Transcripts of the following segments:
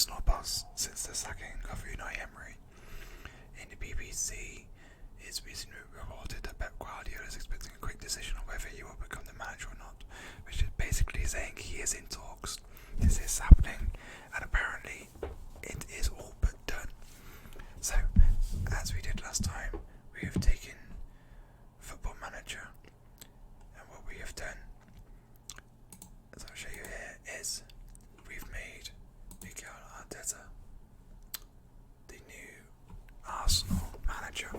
Arsenal boss since the sacking of Unai Emery. In the BBC, it's recently reported that Pep Guardiola is expecting a quick decision on whether he will become the manager or not, which is basically saying he is in talks. This is happening, and apparently it is all but done. So, as we did last time, we have taken Football Manager, and what we have done, as I'll show you here, is we've made Mikel Arteta the new Arsenal manager.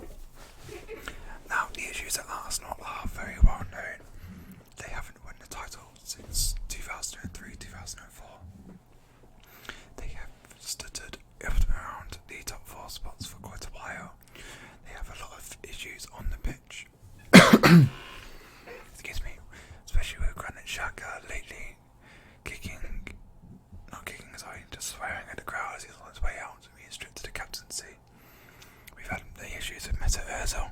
Now, the issues at Arsenal are very well known. They haven't won the title since 2003-2004. They have stuttered around the top 4 spots for quite a while. They have a lot of issues on the pitch. Excuse me, especially with Granit Xhaka lately just swearing at the crowd as he's on his way out to being stripped to the captaincy. We've had the issues with Mesut Ozil,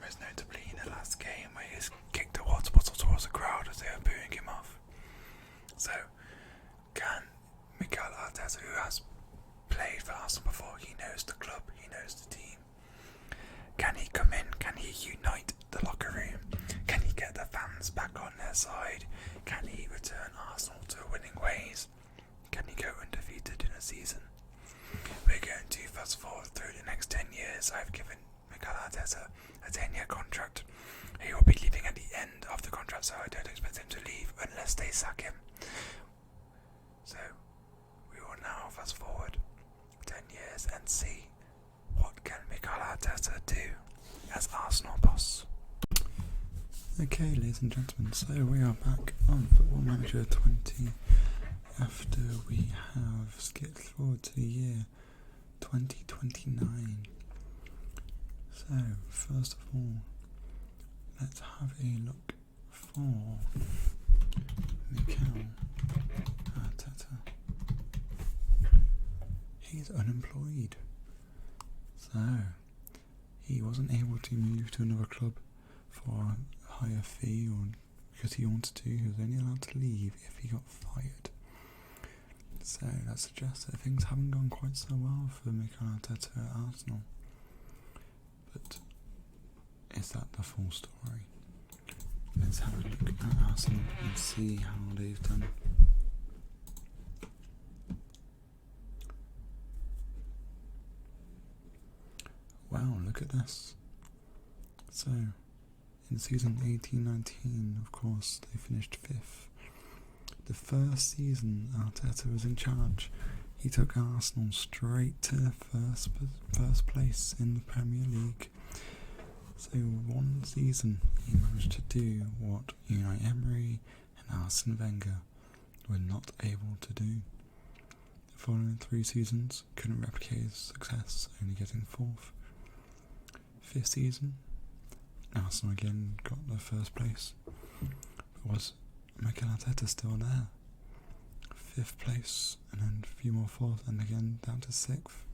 most notably in the last game where he's kicked a water bottle towards the crowd as they are booing him off. So, can Mikel Arteta, who has played for Arsenal before, he knows the club, he knows the team, can he come in, can he unite the locker room, can he get the fans back on their side, can he return Arsenal to winning ways, can he go undefeated in a season? We're going to fast forward through the next 10 years. I've given Mikel Arteta a 10-year contract. He will be leaving at the end of the contract, so I don't expect him to leave unless they sack him. So we will now fast forward 10 years and see what can Mikel Arteta do as Arsenal boss. Okay, ladies and gentlemen, so we are back on Football Manager 20 after we have skipped forward to the year 2029. So, first of all, let's have a look for Mikel Arteta. He's unemployed. So, he wasn't able to move to another club for a higher fee or because he wanted to. He was only allowed to leave if he got fired. So that suggests that things haven't gone quite so well for Mikel Arteta at Arsenal. But is that the full story? Let's have a look at Arsenal and see how they've done. Wow, look at this. So, in season 18-19, of course, they finished 5th. The first season Arteta was in charge, he took Arsenal straight to first place in the Premier League. So one season he managed to do what Unai Emery and Arsene Wenger were not able to do. The following 3 seasons couldn't replicate his success, only getting 4th. 5th season, Arsenal again got the first place. But was Mikel Arteta still there? 5th place, and then a few more 4th, and again down to 6th.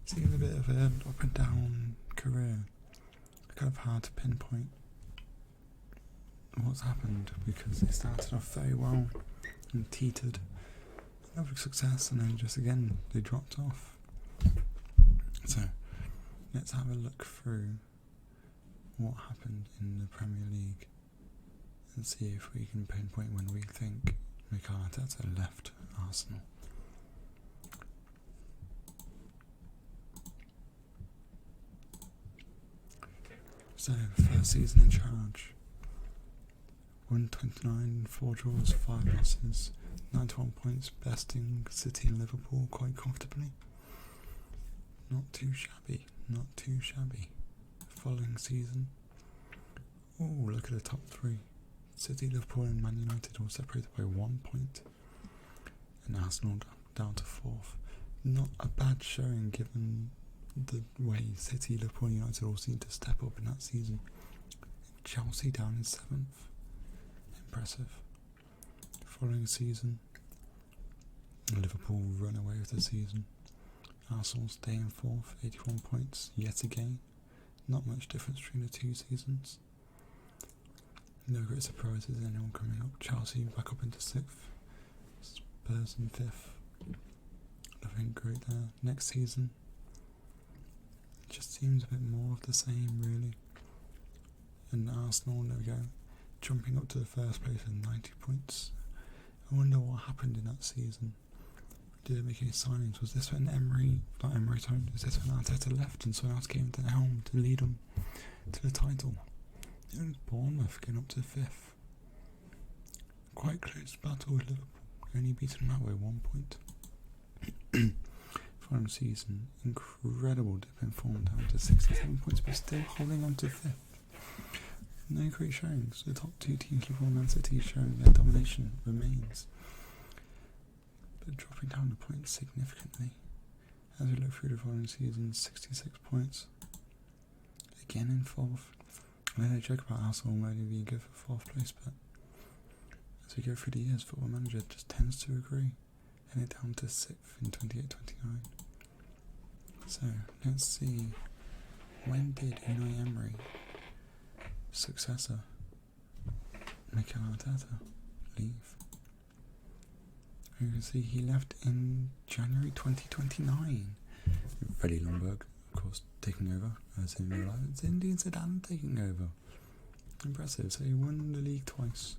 Seems a bit of an up and down career. Kind of hard to pinpoint what's happened because it started off very well and teetered, another success, and then just again they dropped off. So let's have a look through what happened in the Premier League and see if we can pinpoint when we think Mikel Arteta left Arsenal. So, first season in charge. 129, 4 draws, 5 losses, 91 points, besting City and Liverpool quite comfortably. Not too shabby, not too shabby. Following season. Oh, look at the top 3. City, Liverpool and Man United all separated by 1 point. And Arsenal down to 4th. Not a bad showing given the way City, Liverpool and United all seem to step up in that season. Chelsea down in 7th. Impressive. Following season, Liverpool run away with the season. Arsenal stay in 4th, 81 points yet again. Not much difference between the 2 seasons. No great surprises, anyone coming up. Chelsea back up into 6th. Spurs in 5th. Nothing great there. Next season, it just seems a bit more of the same, really. And Arsenal, there we go, jumping up to the first place with 90 points. I wonder what happened in that season. Did they make any signings? Was this when is this when Arteta left and someone else came into the helm to lead them to the title? It was Bournemouth getting up to 5th. Quite close battle with Liverpool. Only beaten them out by 1 point. Final season, incredible dip in form, down to 67 points, but still holding on to 5th. No great showings. The top two teams, Liverpool and Man City, showing their domination remains, but dropping down the points significantly. As we look through the following season, 66 points. Again in 4th. I know they joke about Arsenal only being good for 4th place, but as we go through the years, Football Manager just tends to agree, and it down to 6th in 28-29. So let's see, when did Unai Emery, successor Mikel Arteta, leave? You can see he left in January 2029. Freddie Lundberg, of course, taking over, as in real life. It's Zinedine Zidane taking over. Impressive. So he won the league twice.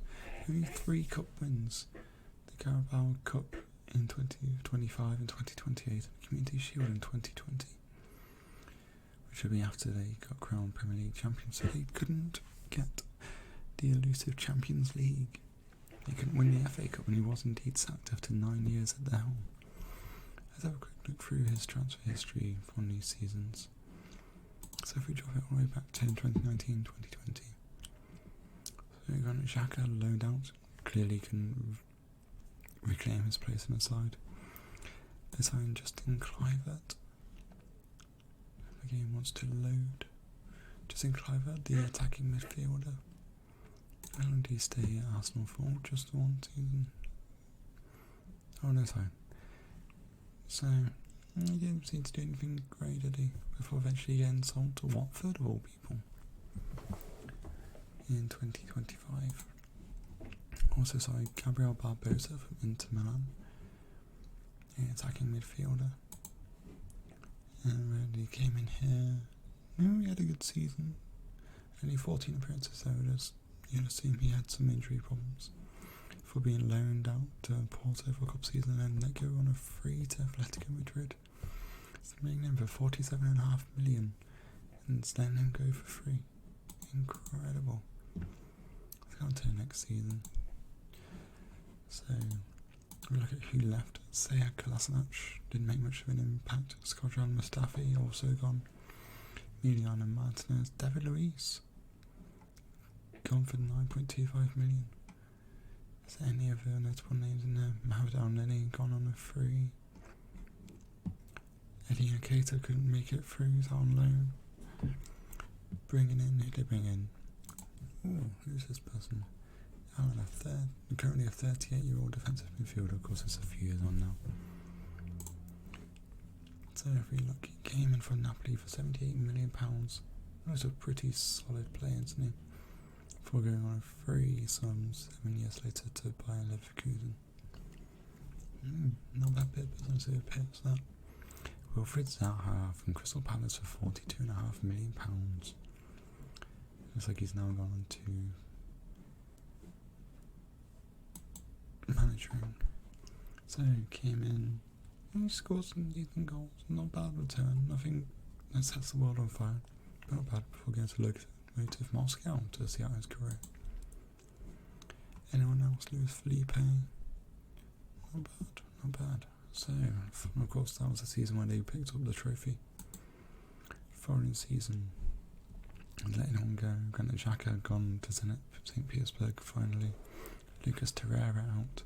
Only 3 cup wins. The Carabao Cup in 2025 and 2028, and the Community Shield in 2020. Which will be after they got crowned Premier League champions, so they couldn't get the elusive Champions League. He couldn't win the FA Cup, and he was indeed sacked after 9 years at the helm. Let's have a quick look through his transfer history from these seasons. So if we drop it all the way back to 2019-2020. So we've got Xhaka loaned out, clearly can reclaim his place in the side. They signed Justin Kluivert. The game wants to load. Justin Kluivert, the attacking midfielder. How long did he stay at Arsenal for? Just 1 season? Oh no, sorry. So, he didn't seem to do anything great, did he? Before eventually getting sold to Watford, of all people, in 2025. Also saw Gabriel Barbosa from Inter Milan, an attacking midfielder. And when he came in here, he had a good season. Only 14 appearances, though. You'd assume he had some injury problems for being loaned out to Porto for a cup season and let go on a free to Atletico Madrid. Submitting him for 47.5 million and letting him go for free. Incredible. Let's go on to the next season. So, we look at who left. Sead Kolasinac didn't make much of an impact. Skodran Mustafi also gone. Emiliano Martinez. David Luiz gone for 9.25 million. Is there any other notable names in there? Mohamed Al-Neni gone on a free. Eddie Nketiah couldn't make it through, he's on loan. Bringing in, who did they bring in? Ooh, who's this person? Currently a 38-year-old defensive midfielder, of course it's a few years on now. So if we look, he came in from Napoli for £78 million. That was a pretty solid player, isn't he? Before going on a free some 7 years later to Bayer Leverkusen. Not bad bit, but don't see a bit of that. Wilfried Zaha from Crystal Palace for £42.5 million. Looks like he's now gone on to managing. So came in, he scored some decent goals, not bad return, nothing that sets the world on fire, but not bad before going to Lokomotiv Moscow to see out his career. Anyone else? Luis Felipe? Not bad. So, of course, that was the season when they picked up the trophy. Following season, letting him go. Granit Xhaka gone to Zenit St. Petersburg finally. Lucas Torreira out.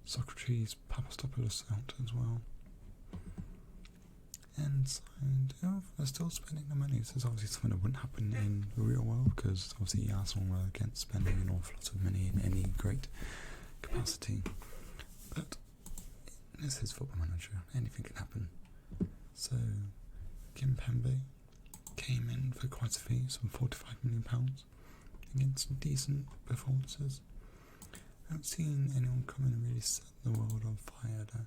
Socrates Papastopoulos out as well. And signed. They're still spending the money. This is obviously something that wouldn't happen in the real world because obviously Arsenal were against spending an awful lot of money in any great capacity. But this is Football Manager. Anything can happen. So Kimpembe came in for quite a fee, some £45 million, against some decent performances. I haven't seen anyone come in and really set the world on fire though.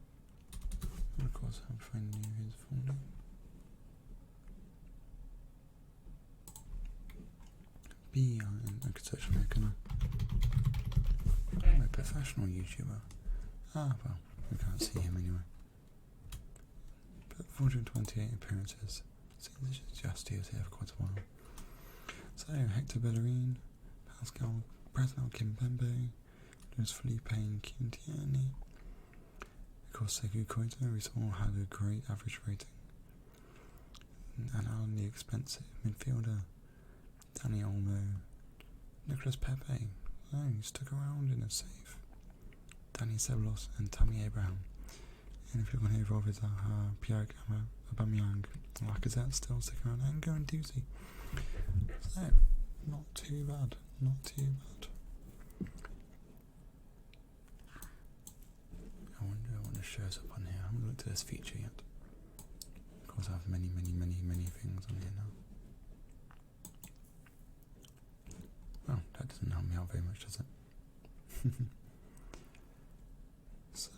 if I knew his full name. I could search for it, can I? I'm a professional YouTuber. Ah, well, we can't see him anyway. But 428 appearances. Seems just he was here for quite a while. So, Hector Bellerin, Pascal Presnel Kimpembe, Luis Felipe and Quintiani. Of course, Sekou Koito, we saw had a great average rating. And Alan the expensive midfielder, Danny Olmo, Nicolas Pepe, he stuck around in a safe. Danny Ceballos and Tammy Abraham. And if you're going to hear of it, Pierre Aubameyang, Lacazette still sticking around, and Go and Doozy. So, not too bad, not too bad. I wonder what it shows up on here. I haven't looked at this feature yet. Of course, I have many things on here now. Well, that doesn't help me out very much, does it? So,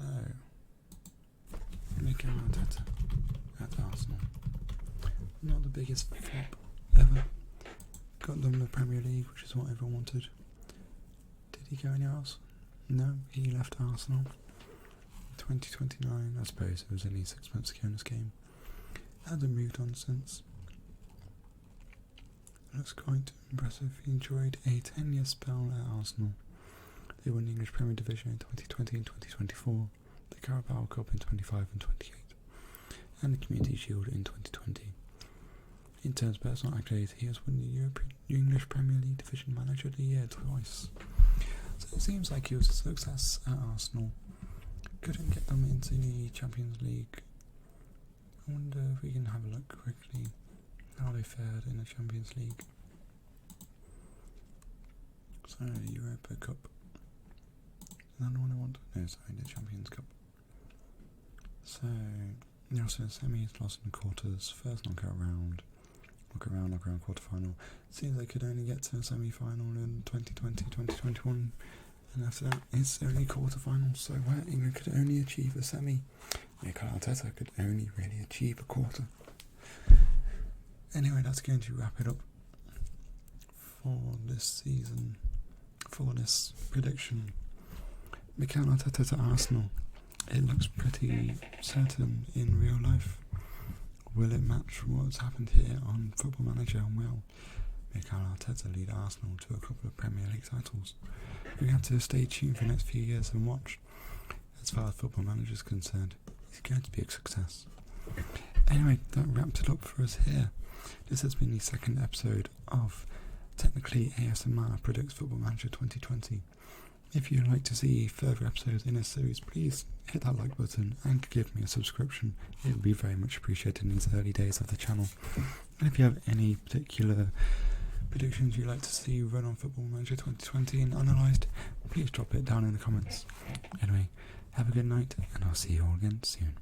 Mikel Arteta at Arsenal. Not the biggest flop ever. Got them the Premier League, which is what everyone wanted. Did he go anywhere else? No, he left Arsenal. 2029, I suppose it was only 6 months ago in this game. Hasn't moved on since. Looks quite impressive. He enjoyed a 10-year spell at Arsenal. They won the English Premier Division in 2020 and 2024, the Carabao Cup in 25 and 28, and the Community Shield in 2020. In terms of personal accolades, he has won the English Premier League Division Manager of the Year twice. So it seems like he was a success at Arsenal. Couldn't get them into the Champions League. I wonder if we can have a look quickly how they fared in the Champions League. So the Europa Cup. Is that the one I want? No, sorry, the Champions Cup. So they also semis, lost in the quarters, first knockout round, knockaround, quarter-final. Seems they could only get to a semi-final in 2020, 2021, and after that it's only quarter-final, so where England could only achieve a semi, Mikel Arteta could only really achieve a quarter. Anyway, that's going to wrap it up for this season, for this prediction. Mikel Arteta to Arsenal. It looks pretty certain in real life. Will it match what's happened here on Football Manager, and will Mikel Arteta lead Arsenal to a couple of Premier League titles? We have to stay tuned for the next few years and watch. As far as Football Manager is concerned, it's going to be a success. Anyway, that wrapped it up for us here. This has been the second episode of technically ASMR Predicts Football Manager 2020. If you'd like to see further episodes in this series, please hit that like button and give me a subscription. It would be very much appreciated in these early days of the channel. And if you have any particular predictions you'd like to see run on Football Manager 2020 and analysed, please drop it down in the comments. Anyway, have a good night, and I'll see you all again soon.